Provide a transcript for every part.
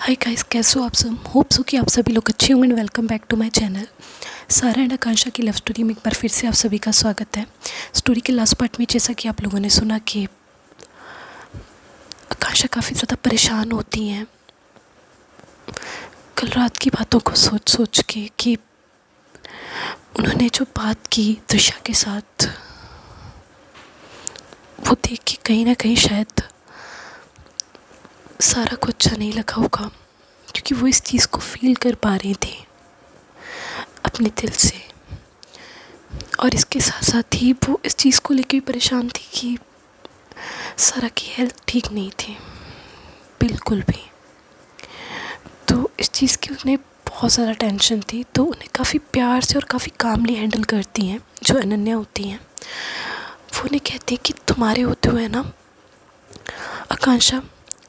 Hi guys, कैसे हो आप सब। होप सो कि आप सभी लोग अच्छे होंगे। Welcome back to my channel. Sara and Akanksha की लव स्टोरी में एक बार फिर से आप सभी का स्वागत है। स्टोरी के लास्ट पार्ट में जैसा कि आप लोगों ने सुना कि आकांक्षा काफ़ी ज़्यादा परेशान होती हैं कल रात की बातों को सोच सोच के कि उन्होंने जो बात की त्रिशा के साथ, वो देख के कहीं ना कहीं शायद सारा को अच्छा नहीं लगा होगा, क्योंकि वो इस चीज़ को फील कर पा रही थी अपने दिल से। और इसके साथ साथ ही वो इस चीज़ को लेकर भी परेशान थी कि सारा की हेल्थ ठीक नहीं थी बिल्कुल भी। तो इस चीज़ की उन्हें बहुत ज़्यादा टेंशन थी। तो उन्हें काफ़ी प्यार से और काफ़ी कामली हैंडल करती हैं जो अनन्या होती हैं। वो उन्हें कहती है कि तुम्हारे होते हुए ना आकांक्षा,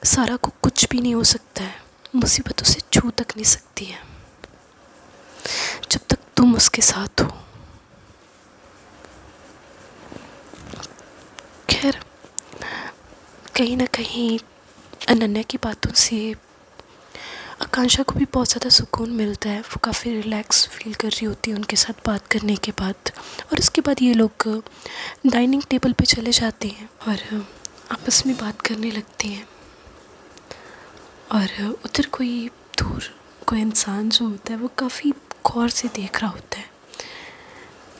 सारा को कुछ भी नहीं हो सकता है, मुसीबतों से छू तक नहीं सकती है जब तक तुम उसके साथ हो। खैर, कहीं ना कहीं अनन्या की बातों से आकांक्षा को भी बहुत ज़्यादा सुकून मिलता है। वो काफ़ी रिलैक्स फील कर रही होती है उनके साथ बात करने के बाद। और उसके बाद ये लोग डाइनिंग टेबल पे चले जाते हैं और आपस में बात करने लगते हैं। और उधर कोई दूर कोई इंसान जो होता है वो काफ़ी गौर से देख रहा होता है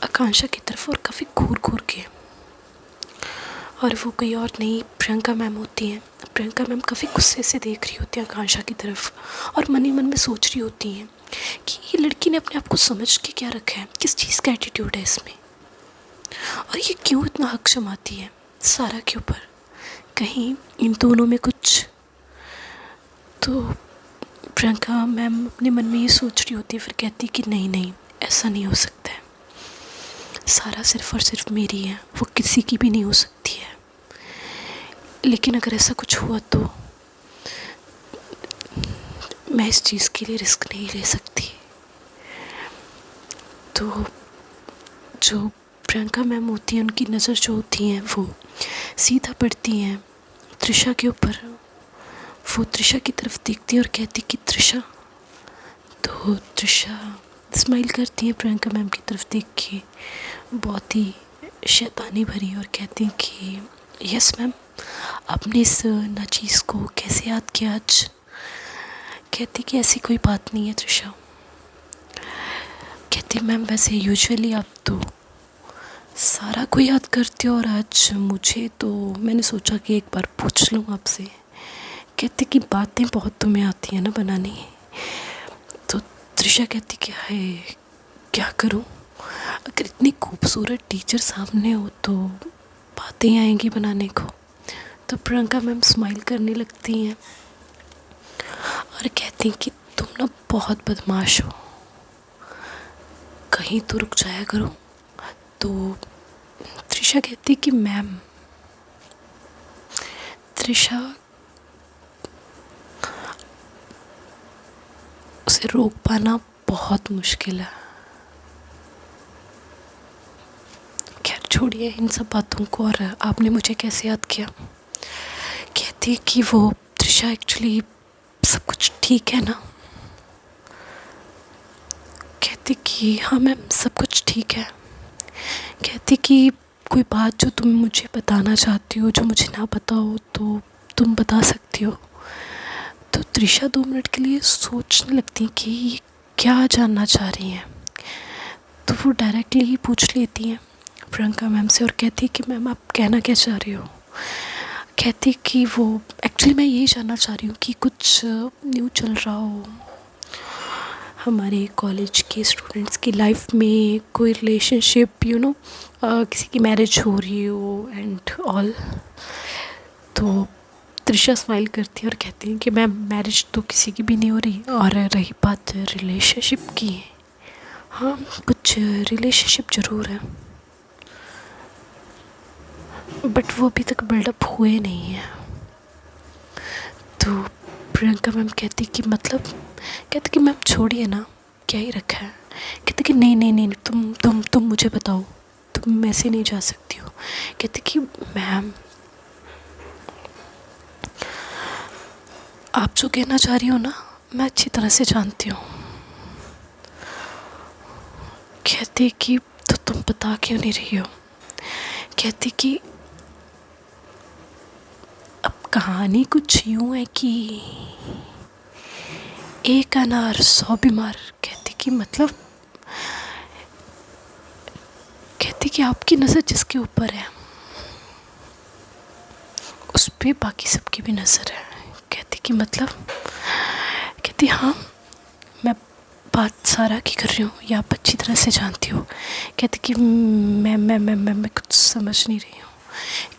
आकांक्षा की तरफ, और काफ़ी घूर घूर के। और वो कोई और नहीं, प्रियंका मैम होती हैं। प्रियंका मैम काफ़ी गुस्से से देख रही होती हैं आकांक्षा की तरफ, और मन ही मन में सोच रही होती हैं कि ये लड़की ने अपने आप को समझ के क्या रखा है, किस चीज़ का एटीट्यूड है इसमें, और ये क्यों इतना हक जमाती है सारा के ऊपर। कहीं इन दोनों में कुछ तो प्रियंका मैम अपने मन में ये सोच रही होती है। फिर कहती कि नहीं नहीं, ऐसा नहीं हो सकता है, सारा सिर्फ़ और सिर्फ मेरी है, वो किसी की भी नहीं हो सकती है। लेकिन अगर ऐसा कुछ हुआ तो मैं इस चीज़ के लिए रिस्क नहीं ले सकती। तो जो प्रियंका मैम होती हैं, उनकी नज़र जो होती हैं वो सीधा पड़ती हैं त्रिशा के ऊपर। वो त्रिशा की तरफ देखती है और कहती कि त्रिशा। तो त्रिशा स्माइल करती है प्रियंका मैम की तरफ देख के, बहुत ही शैतानी भरी, और कहती हैं कि यस मैम, आपने इस नाचीज़ को कैसे याद किया आज। कहती कि ऐसी कोई बात नहीं है त्रिशा। कहती मैम वैसे यूजुअली आप तो सारा को याद करते हो, और आज मुझे, तो मैंने सोचा कि एक बार पूछ लूँ आपसे। कहते कि बातें बहुत तुम्हें आती हैं ना बनानी। तो त्रिशा कहती कि हाय, क्या करूँ, अगर इतनी खूबसूरत टीचर सामने हो तो बातें आएंगी बनाने को। तो प्रियंका मैम स्माइल करने लगती हैं और कहती हैं कि तुम ना बहुत बदमाश हो, कहीं तो रुक जाया करो। तो त्रिशा कहती कि मैम, त्रिशा उसे रोक पाना बहुत मुश्किल है। खैर छोड़िए इन सब बातों को, और आपने मुझे कैसे याद किया। कहती कि वो त्रिशा एक्चुअली सब कुछ ठीक है ना। कहती कि हाँ मैम, सब कुछ ठीक है। कहती कि कोई बात जो तुम मुझे बताना चाहती हो, जो मुझे ना पता हो, तो तुम बता सकती हो। तो त्रिशा 2 मिनट के लिए सोचने लगती कि ये क्या जानना चाह रही हैं। तो वो डायरेक्टली ही पूछ लेती हैं प्रियंका मैम से और कहती कि मैम आप कहना क्या चाह रही हो। कहती कि वो एक्चुअली मैं यही जानना चाह रही हूँ कि कुछ न्यू चल रहा हो हमारे कॉलेज के स्टूडेंट्स की लाइफ में, कोई रिलेशनशिप किसी की मैरिज हो रही हो एंड ऑल। तो त्रिशा स्माइल करती है और कहती है कि मैम मैरिज तो किसी की भी नहीं हो रही, और रही बात रिलेशनशिप की, हाँ कुछ रिलेशनशिप ज़रूर है, बट वो अभी तक बिल्डअप हुए नहीं हैं। तो प्रियंका मैम कहती कि मतलब, कहती कि मैम छोड़िए ना, क्या ही रखा है। कहती कि नहीं नहीं नहीं, तुम मुझे बताओ, तुम ऐसे नहीं जा सकती हो। कहती कि मैम, आप जो कहना चाह रही हो ना, मैं अच्छी तरह से जानती हूँ। कहती कि तो तुम बता क्यों नहीं रही हो। कहती कि अब कहानी कुछ यूँ है कि एक अनार 100 बीमार। कहती कि मतलब, कहती कि आपकी नज़र जिसके ऊपर है उस पे बाकी सबकी भी नज़र है। कहती कि मतलब, कहती हाँ, मैं बात सारा की कर रही हूँ, ये आप अच्छी तरह से जानती हो। कहती कि मैं कुछ समझ नहीं रही हूँ।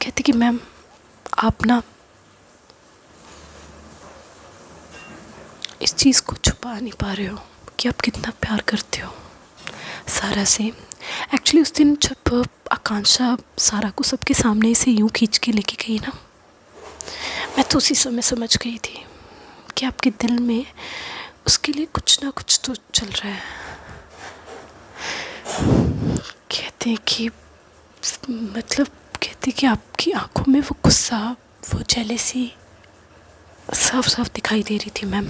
कहती कि मैम आप ना इस चीज़ को छुपा नहीं पा रहे हो कि आप कितना प्यार करते हो सारा से। एक्चुअली उस दिन जब आकांक्षा सारा को सबके सामने से यूं खींच के लेके गई ना, मैं तो उसी समय समझ गई थी कि आपके दिल में उसके लिए कुछ ना कुछ तो चल रहा है। कहते हैं कि मतलब, कहते कि आपकी आंखों में वो गुस्सा, वो जेलेसी साफ साफ दिखाई दे रही थी मैम,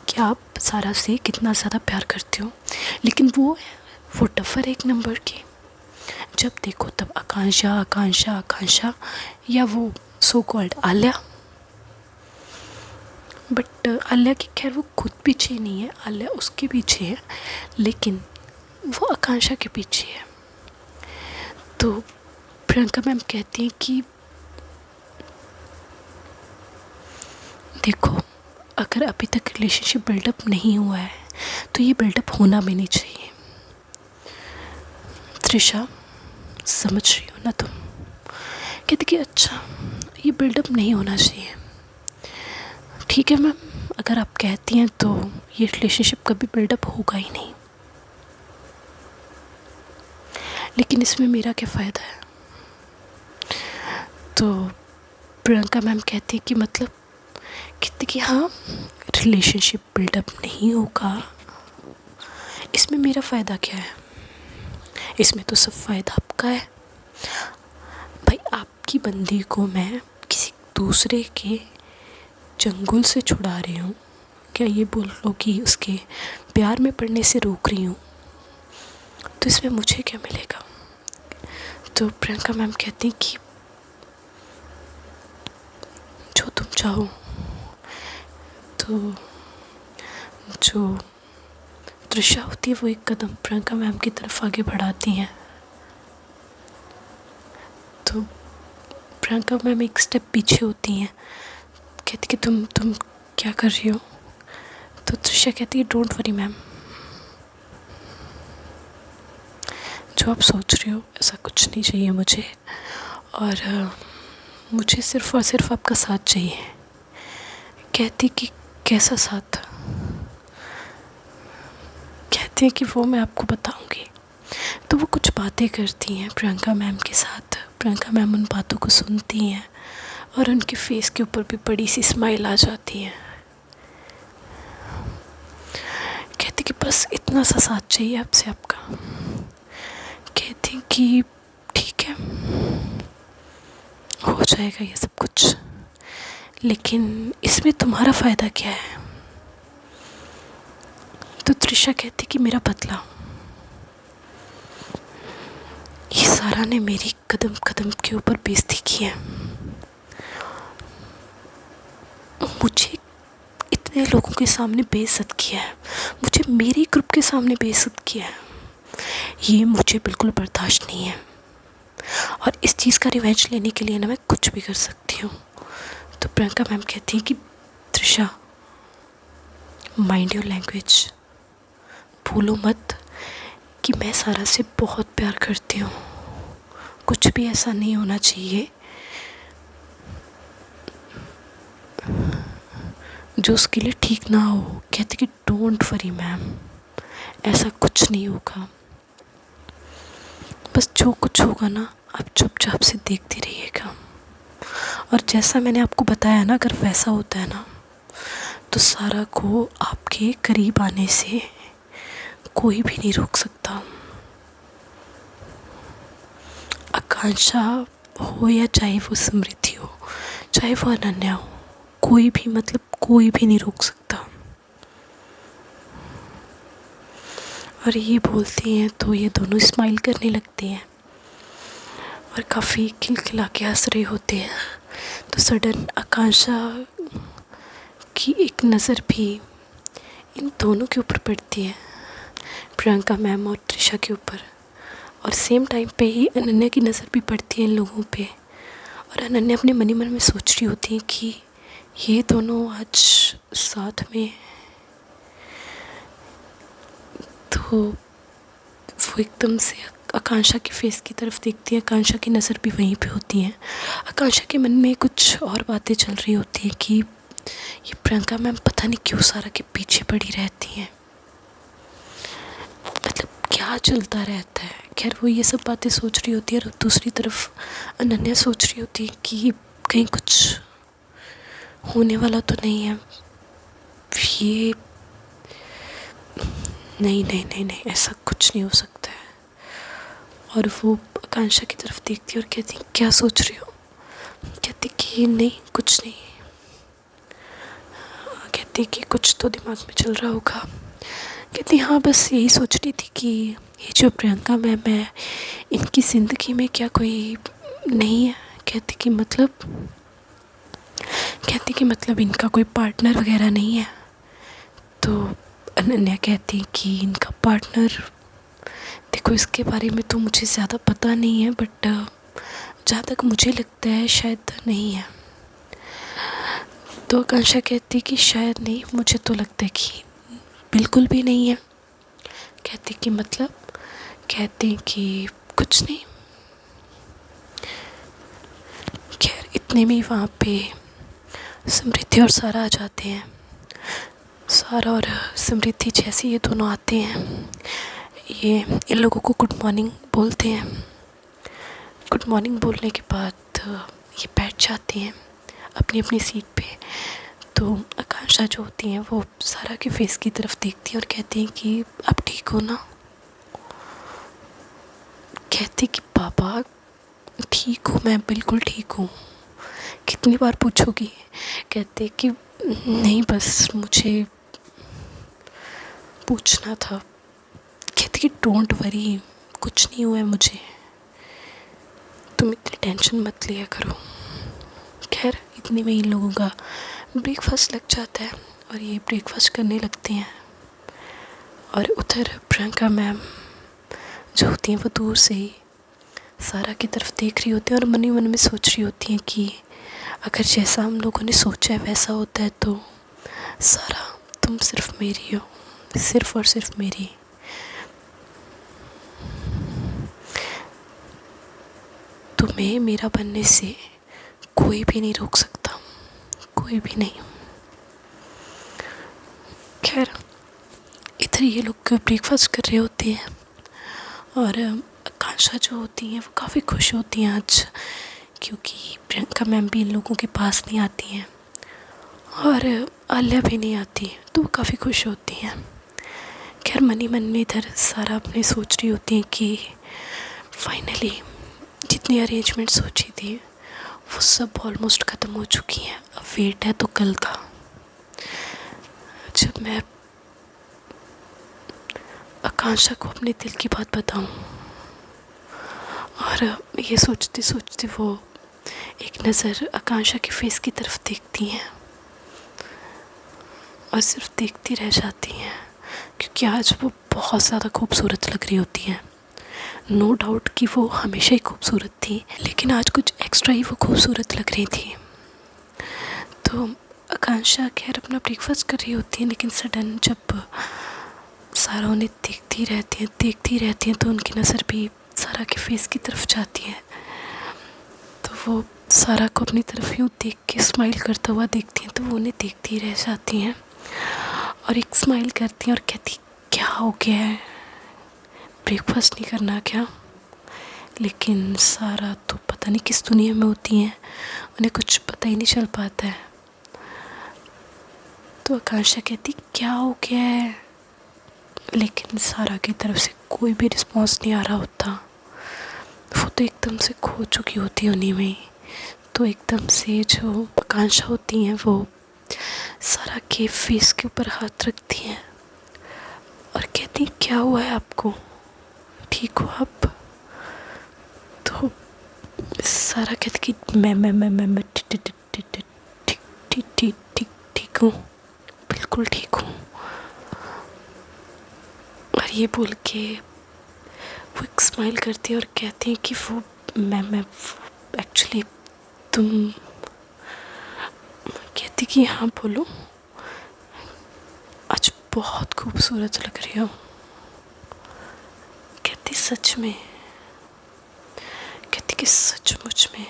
कि आप सारा से कितना ज़्यादा प्यार करते हो। लेकिन वो टफर एक नंबर की, जब देखो तब आकांक्षा आकांक्षा आकांक्षा, या वो सो कॉल्ड आल्या। बट आल्या की खैर वो खुद पीछे नहीं है, आल्या उसके पीछे है, लेकिन वो आकांक्षा के पीछे है। तो प्रियंका मैम कहती हैं कि देखो, अगर अभी तक रिलेशनशिप बिल्डअप नहीं हुआ है तो ये बिल्डअप होना भी नहीं चाहिए। त्रिशा, समझ रही हो ना तुम। कहती कि अच्छा, ये बिल्डअप नहीं होना चाहिए। ठीक है मैम, अगर आप कहती हैं तो ये रिलेशनशिप कभी बिल्डअप होगा ही नहीं, लेकिन इसमें मेरा क्या फ़ायदा है। तो प्रियंका मैम कहती है कि मतलब, कहती कि हाँ, रिलेशनशिप बिल्डअप नहीं होगा, इसमें मेरा फ़ायदा क्या है। इसमें तो सब फ़ायदा आपका है भाई। आपकी बंदी को मैं किसी दूसरे के चंगुल से छुड़ा रही हूँ, क्या ये बोल लो कि उसके प्यार में पड़ने से रोक रही हूँ, तो इसमें मुझे क्या मिलेगा। तो प्रियंका मैम कहती हैं कि जो तुम चाहो। तो जो त्रिशा होती है वो एक कदम प्रियंका मैम की तरफ आगे बढ़ाती हैं। तो प्रियंका मैम एक स्टेप पीछे होती हैं। कहती कि तुम क्या कर रही हो। तो त्रिशा कहती है डोंट वरी मैम, जो आप सोच रही हो ऐसा कुछ नहीं चाहिए मुझे, और मुझे सिर्फ़ और सिर्फ आपका साथ चाहिए। कहती कि कैसा साथ। कहती है कि वो मैं आपको बताऊंगी। तो वो कुछ बातें करती हैं प्रियंका मैम के साथ। प्रियंका मैम उन बातों को सुनती हैं और उनके फेस के ऊपर भी बड़ी सी स्माइल आ जाती है। कहती कि बस इतना सा साथ चाहिए आपसे आपका। कहती कि ठीक है, हो जाएगा ये सब कुछ, लेकिन इसमें तुम्हारा फ़ायदा क्या है। तो त्रिशा कहती कि मेरा बदला। ये सारा ने मेरी कदम कदम के ऊपर बेइज्जती की है। मुझे इतने लोगों के सामने बेइज्जत किया है, मुझे मेरी ग्रुप के सामने बेइज्जत किया है। ये मुझे बिल्कुल बर्दाश्त नहीं है, और इस चीज़ का रिवेंज लेने के लिए ना मैं कुछ भी कर सकती हूँ। तो प्रियंका मैम कहती हैं कि त्रिशा, माइंड योर लैंग्वेज, भूलो मत कि मैं सारा से बहुत प्यार करती हूँ। कुछ भी ऐसा नहीं होना चाहिए जो उसके लिए ठीक ना हो। कहती कि डोंट वरी मैम, ऐसा कुछ नहीं होगा, बस जो कुछ होगा ना आप चुपचाप से देखते रहिएगा। और जैसा मैंने आपको बताया ना, अगर वैसा होता है ना तो सारा को आपके करीब आने से कोई भी नहीं रोक सकता। आकांक्षा हो या चाहे वो समृद्धि हो, चाहे वो अनन्या हो, कोई भी, मतलब कोई भी नहीं रोक सकता। और ये बोलती हैं तो ये दोनों स्माइल करने लगते हैं और काफ़ी खिलखिला के हंस रहे होते हैं। तो सडन आकांक्षा की एक नज़र भी इन दोनों के ऊपर पड़ती है, प्रियंका मैम और त्रिशा के ऊपर। और सेम टाइम पे ही अनन्या की नज़र भी पड़ती है इन लोगों पे। और अनन्या अपने मन ही मन में सोच रही होती है कि ये दोनों आज साथ में। तो वो एकदम से आकांक्षा के फेस की तरफ देखती है, आकांक्षा की नज़र भी वहीं पे होती है। आकांक्षा के मन में कुछ और बातें चल रही होती हैं कि ये प्रियंका मैम पता नहीं क्यों सारा के पीछे पड़ी रहती हैं, मतलब क्या चलता रहता है। खैर वो ये सब बातें सोच रही होती है और दूसरी तरफ अनन्या सोच रही होती है कि कहीं कुछ होने वाला तो नहीं है। ये नहीं नहीं नहीं नहीं, ऐसा कुछ नहीं हो सकता है। और वो आकांक्षा की तरफ देखती है और कहती क्या सोच रही हो। कहती कि नहीं कुछ नहीं। कहती कि कुछ तो दिमाग में चल रहा होगा। कहती हाँ बस यही सोच रही थी कि ये जो प्रियंका मैम है इनकी ज़िंदगी में क्या कोई नहीं है। कहती कि मतलब इनका कोई पार्टनर वगैरह नहीं है। तो अनन्या कहती कि इनका पार्टनर, देखो इसके बारे में तो मुझे ज़्यादा पता नहीं है, बट जहाँ तक मुझे लगता है शायद नहीं है। तो आकांक्षा कहती कि शायद नहीं, मुझे तो लगता है कि बिल्कुल भी नहीं है। कहती कि मतलब। कहते कि कुछ नहीं। खैर इतने में वहाँ पे समृद्धि और सारा आ जाते हैं। सारा और समृद्धि जैसे ये दोनों आते हैं, ये इन लोगों को गुड मॉर्निंग बोलते हैं। गुड मॉर्निंग बोलने के बाद ये बैठ जाते हैं अपनी अपनी सीट पे। तो आकांक्षा जो होती हैं वो सारा के फेस की तरफ देखती है और कहती हैं कि आप ठीक हो ना। कहती कि पापा ठीक हूँ, मैं बिल्कुल ठीक हूँ, कितनी बार पूछोगी। कहते कि नहीं बस मुझे पूछना था। कहती कि डोंट वरी, कुछ नहीं हुआ है मुझे, तुम इतनी टेंशन मत लिया करो। खैर इतने में इन लोगों का ब्रेकफास्ट लग जाता है और ये ब्रेकफास्ट करने लगते हैं। और उधर प्रियंका मैम जो होती हैं वो दूर से ही सारा की तरफ देख रही होती है और मन ही मन में सोच रही होती हैं कि अगर जैसा हम लोगों ने सोचा है वैसा होता है तो सारा तुम सिर्फ मेरी हो, सिर्फ और सिर्फ मेरी। तुम्हें मेरा बनने से कोई भी नहीं रोक सकता, कोई भी नहीं। खैर इधर ये लोग ब्रेकफास्ट कर रहे होते हैं और आकांक्षा जो होती हैं वो काफ़ी खुश होती हैं आज, क्योंकि प्रियंका मैम भी इन लोगों के पास नहीं आती हैं और आलिया भी नहीं आती, तो वो काफ़ी खुश होती हैं। खैर मन ही मन में इधर सारा अपने सोच रही होती हैं कि फाइनली जितनी अरेंजमेंट सोची थी वो सब ऑलमोस्ट ख़त्म हो चुकी हैं। अब वेट है तो कल का, जब मैं आकांक्षा को अपने दिल की बात बताऊं। और ये सोचते सोचते वो एक नज़र आकांक्षा के फेस की तरफ देखती हैं और सिर्फ देखती रह जाती हैं, क्योंकि आज वो बहुत ज़्यादा खूबसूरत लग रही होती हैं। नो डाउट कि वो हमेशा ही खूबसूरत थी, लेकिन आज कुछ एक्स्ट्रा ही वो खूबसूरत लग रही थी। तो आकांक्षा खैर अपना ब्रेकफास्ट कर रही होती है, लेकिन सडन जब सारा उन्हें देखती रहती हैं तो उनकी नज़र भी सारा के फेस की तरफ जाती है। तो वो सारा को अपनी तरफ यूँ देख के स्माइल करता हुआ देखती हैं, तो वो उन्हें देखती रह जाती हैं और एक स्माइल करती हैं और कहती क्या हो गया है, ब्रेकफास्ट नहीं करना क्या। लेकिन सारा तो पता नहीं किस दुनिया में होती हैं, उन्हें कुछ पता ही नहीं चल पाता है। तो आकांक्षा कहती क्या हो गया है, लेकिन सारा की तरफ से कोई भी रिस्पॉन्स नहीं आ रहा होता। वो तो एकदम से खो चुकी होती है उन्हीं में ही। तो एकदम से जो आकांक्षा होती हैं वो सारा के फेस के ऊपर हाथ रखती हैं और कहती क्या हुआ है आपको, ठीक हो आप? तो सारा कहती कि मैं ठीक ठीक ठीक ठीक ठीक हूँ, बिल्कुल ठीक हूँ। और ये बोल के वो एक स्माइल करती है और कहती है कि वो मैं एक्चुअली तुम, कहती कि हाँ बोलो, आज बहुत खूबसूरत लग रही हो। कहती सच में? कहती कि सचमुच में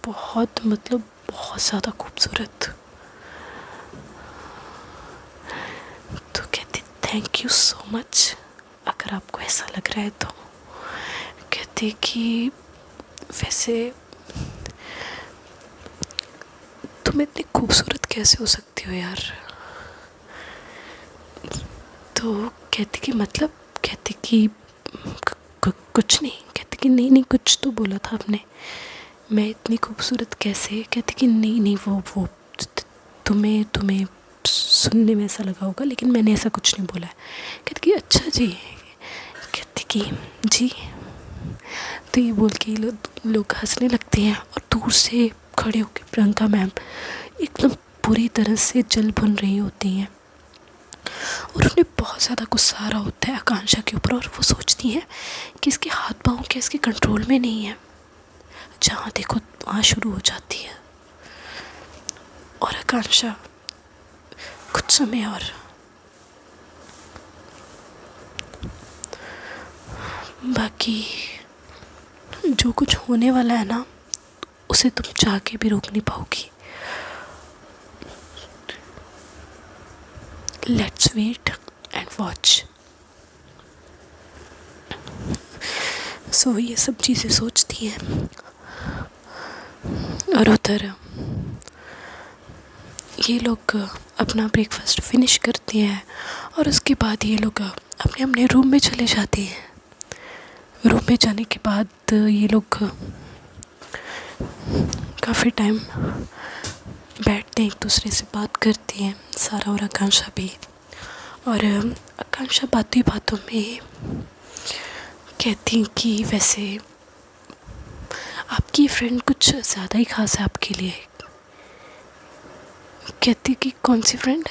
बहुत, मतलब बहुत ज़्यादा खूबसूरत। तो कहती थैंक यू सो मच, अगर आपको ऐसा लग रहा है तो। कहती कि वैसे तुम इतनी खूबसूरत कैसे हो सकती हो यार? तो कहती कि मतलब, कहती कि कुछ नहीं। कहती कि नहीं कुछ तो बोला था आपने, मैं इतनी खूबसूरत कैसे? कहती कि नहीं वो तुम्हें सुनने में ऐसा लगा होगा, लेकिन मैंने ऐसा कुछ नहीं बोला है। कहती कि अच्छा जी। कहती कि जी। तो ये बोल के लोग हंसने लगते हैं और दूर से खड़े होकर प्रियंका मैम एकदम पूरी तरह से जल भुन रही होती हैं और उन्हें बहुत ज़्यादा गुस्सा आ रहा होता है आकांक्षा के ऊपर। और वो सोचती हैं कि इसके हाथ पाँव क्या इसके कंट्रोल में नहीं है, जहाँ देखो वहाँ शुरू हो जाती है। और आकांक्षा कुछ समय और बाकी जो कुछ होने वाला है ना, उसे तुम चाह के भी रोक नहीं पाओगी। Let's wait and watch. So ये सब चीज़ें सोचती हैं और उधर ये लोग अपना ब्रेकफास्ट फिनिश करते हैं और उसके बाद ये लोग अपने अपने रूम में चले जाते हैं। रूम में जाने के बाद ये लोग काफ़ी टाइम बैठते हैं, एक दूसरे से बात करते हैं, सारा और आकांक्षा भी। और आकांक्षा बातों बातों में कहती कि वैसे आपकी फ्रेंड कुछ ज़्यादा ही खास है आपके लिए। कहती कि कौन सी फ्रेंड?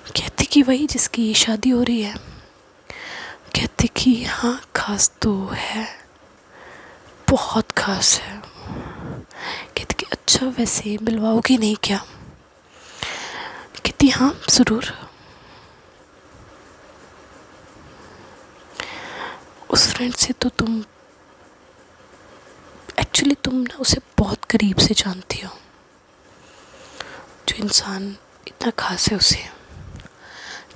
कहती कि वही जिसकी शादी हो रही है। कहती कि हाँ खास तो है, बहुत खास है। कहती कि अच्छा वैसे मिलवाओगी नहीं क्या? कहती हाँ ज़रूर। उस फ्रेंड से तो तुम एक्चुअली तुम ना उसे बहुत करीब से जानती हो, जो इंसान इतना खास है उसे।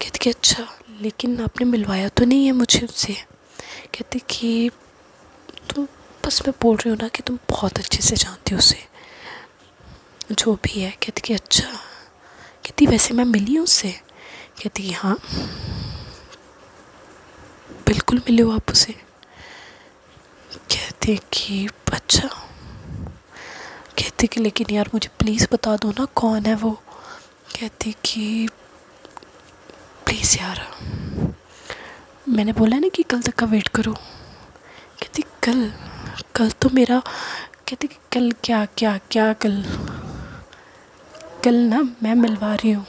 कहती कि अच्छा लेकिन आपने मिलवाया तो नहीं है मुझे उससे। कहती कि तुम, बस मैं बोल रही हूँ ना कि तुम बहुत अच्छे से जानती हो उसे, जो भी है। कहती कि अच्छा। कहती वैसे मैं मिली हूँ उससे। कहती कि हाँ बिल्कुल मिले हो आप उसे। कहते कि अच्छा। कहते कि लेकिन यार मुझे प्लीज़ बता दो ना कौन है वो। कहती कि प्लीज़ यार, मैंने बोला ना कि कल तक का वेट करो। कहती कल तो मेरा, कहती कि कल क्या क्या क्या कल ना मैं मिलवा रही हूँ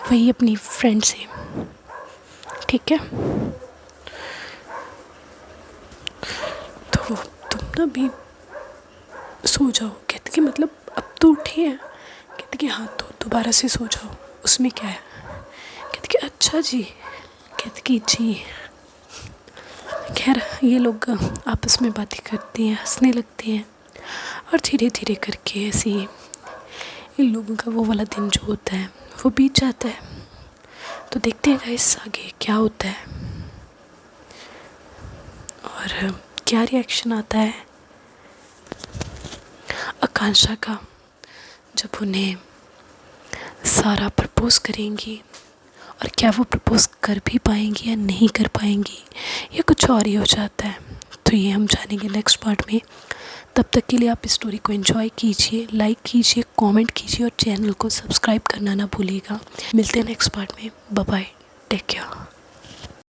वही अपनी फ्रेंड से, ठीक है? तो तुम ना भी सो जाओ। कहती कि मतलब अब तो उठी है। कहती कि हाँ तो दोबारा से सो जाओ, उसमें क्या है? कहती कि अच्छा जी। कहती कि जी। खैर ये लोग आपस में बातें करते हैं, हंसने लगते हैं और धीरे धीरे करके ऐसे ही इन लोगों का वो वाला दिन जो होता है वो बीत जाता है। तो देखते हैं गाइस आगे क्या होता है और क्या रिएक्शन आता है आकांक्षा का जब उन्हें सारा प्रपोज़ करेंगी, और क्या वो प्रपोज़ कर भी पाएंगी या नहीं कर पाएंगी, या कुछ और ही हो जाता है, तो ये हम जानेंगे नेक्स्ट पार्ट में। तब तक के लिए आप इस स्टोरी को एंजॉय कीजिए, लाइक कीजिए, कमेंट कीजिए और चैनल को सब्सक्राइब करना ना भूलिएगा। मिलते हैं नेक्स्ट पार्ट में। Bye bye, take care.